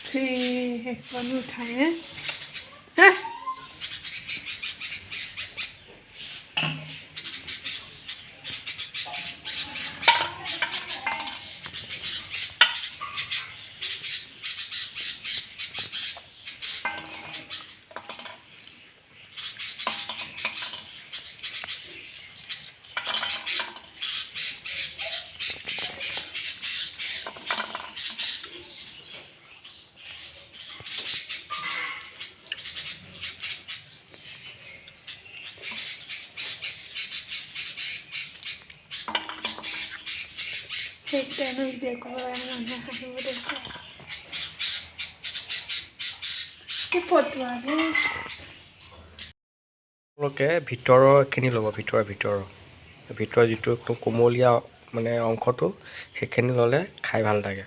एक बार उठाए हैं ভিতৰৰখিনি ল'ব ভিতৰৰ যিটো একদম কোমলীয়া মানে অংশটো সেইখিনি ল'লে খাই ভাল লাগে।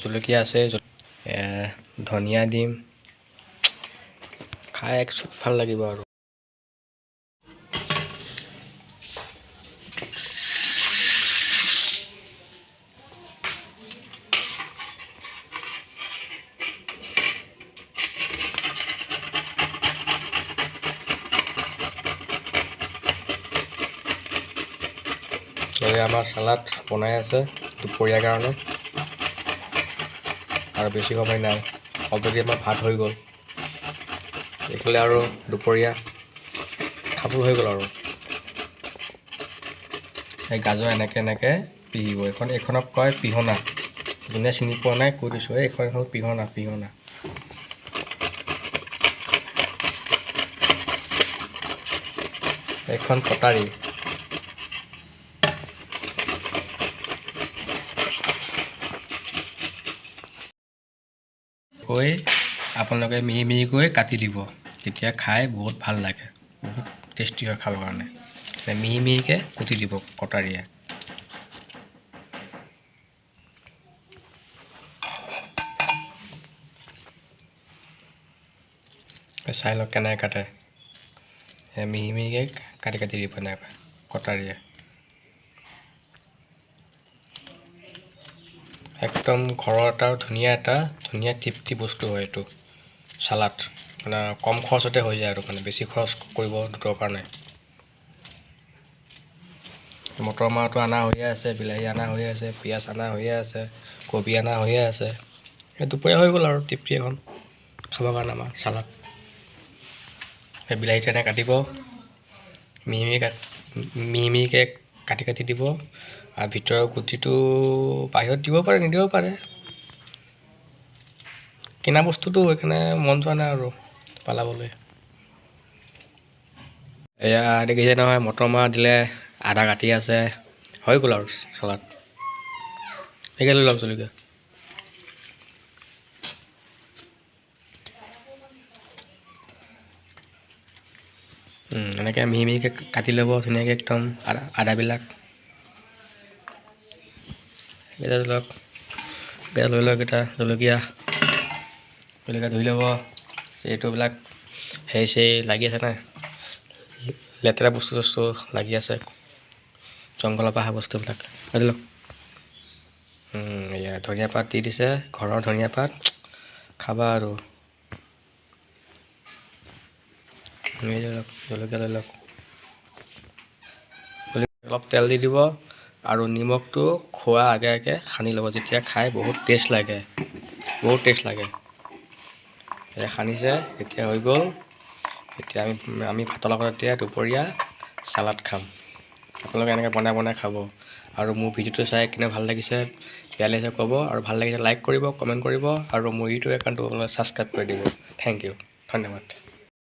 জলকীয়া আছে, ধনিয়া দিম, খাই একচুট ভাল লাগিব আৰু। আমাৰ চালাড বনাই আছে দুপৰীয়াৰ কাৰণে, আৰু বেছি সময় নাই, অলৰেডি আমাৰ ভাত হৈ গ'ল। এইফালে আৰু দুপৰীয়া খাব হৈ গ'ল আৰু। এই গাজৰ এনেকৈ পিহিব, এইখনক কয় পিহনা। যোনে চিনি পোৱা নাই কৈ দিছোঁ, এইখন পিহনা। এইখন কটাৰী। আপোনালোকে মিহি মিহিকৈ কাটি দিব, তেতিয়া খাই বহুত ভাল লাগে, বহুত টেষ্টি হয় খাবৰ কাৰণে। মিহি মিহিকৈ কুটি দিব কটাৰীয়ে। চাই লওক কেনেকৈ কাটে, মিহি মিহিকৈ কাটি দিব এনেকৈ কটাৰীয়ে। একদম ঘৰৰ ধুনীয়া তৃপ্তি বস্তু হয় এইটো চালাড। মানে কম খৰচতে হৈ যায় আৰু, মানে বেছি খৰচ কৰিব দৰকাৰ নাই। মটৰ মাহটো অনা হৈয়ে আছে, বিলাহী অনা হৈয়ে আছে, পিঁয়াজ অনা হৈয়ে আছে, কবি অনা হৈয়ে আছে। সেই দুপৰীয়া হৈ গ'ল আৰু তৃপ্তি এখন খাবৰ কাৰণে আমাৰ চালাড। সেই বিলাহীটো এনেকৈ কাটিব, মিহি মিহিকৈ কাটি দিব, আৰু ভিতৰৰ গুটিটো বাহিৰত দিব পাৰে, নিদিব পাৰে। কিনা বস্তুটো সেইকাৰণে মন যোৱা নাই আৰু পেলাবলৈ। এয়া দেখিছে নহয়, মটৰ মাহ দিলে, আদা কাটি আছে, হৈ গ'ল আৰু চালাড। সেইকে লৈ লওক জলকীয়া। এনেকৈ মিহি মিহিকৈ কাটি ল'ব ধুনীয়াকৈ একদম আদাবিলাক। এটা লওক, এটা লৈ লওক, এটা জলকীয়া ধুই ল'ব। এইটোবিলাক হেৰি লাগি আছে নাই, লেতেৰা বস্তু লাগি আছে, জংঘলৰ পৰা অহা বস্তুবিলাক ধুই লওক। এয়া ধনিয়া পাত দি দিছে, ঘৰৰ ধনিয়া পাত, খাবা আৰু। জলকীয়া লৈ লওক, অলপ তেল দি দিব, আৰু নিমখটো খোৱাৰ আগে সানি ল'ব, যেতিয়া খাই বহুত টেষ্ট লাগে। সানিছে, এতিয়া হৈ গ'ল। এতিয়া আমি ভাতৰ লগত এতিয়া দুপৰীয়া চালাড খাম। আপোনালোকে এনেকৈ বনাই খাব। আৰু মোৰ ভিডিঅ'টো চাই কেনে ভাল লাগিছে, বেয়া লাগিছে ক'ব, আৰু ভাল লাগিছে লাইক কৰিব, কমেণ্ট কৰিব, আৰু মোৰ ইউটিউব একাউণ্টটো আপোনালোকে ছাবস্ক্ৰাইব কৰি দিব। থেংক ইউ, ধন্যবাদ।